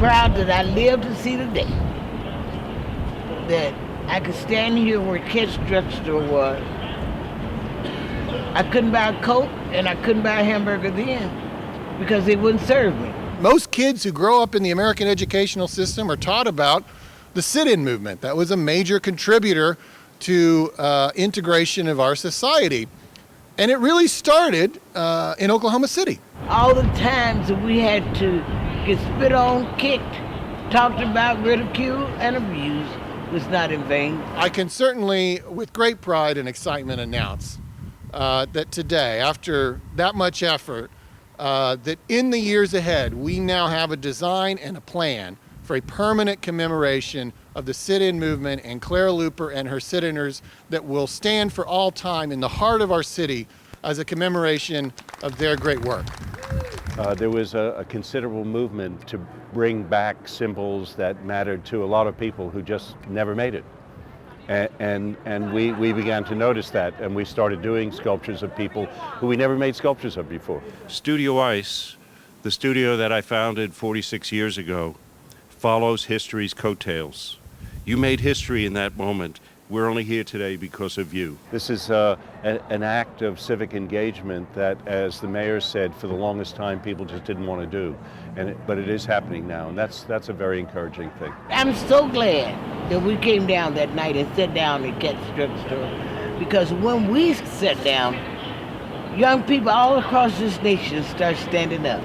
proud that I lived to see the day that I could stand here where Katz Drug Store was. I couldn't buy a Coke and I couldn't buy a hamburger then because they wouldn't serve me. Most kids who grow up in the American educational system are taught about the sit-in movement. That was a major contributor to integration of our society. And it really started in Oklahoma City. All the times that we had to get spit on, kicked, talked about, ridiculed, and abused was not in vain. I can certainly, with great pride and excitement, announce that today, after that much effort, that in the years ahead, we now have a design and a plan for a permanent commemoration of the sit-in movement and Clara Luper and her sit-inners that will stand for all time in the heart of our city as a commemoration of their great work. There was a considerable movement to bring back symbols that mattered to a lot of people who just never made it. And we began to notice that, and we started doing sculptures of people who we never made sculptures of before. Studio Ice, the studio that I founded 46 years ago, follows history's coattails. You made history in that moment. We're only here today because of you. This is an act of civic engagement that, as the mayor said, for the longest time people just didn't want to do. But it is happening now, and that's a very encouraging thing. I'm so glad that we came down that night and sat down at Katz Drug Store, because when we sat down, young people all across this nation start standing up.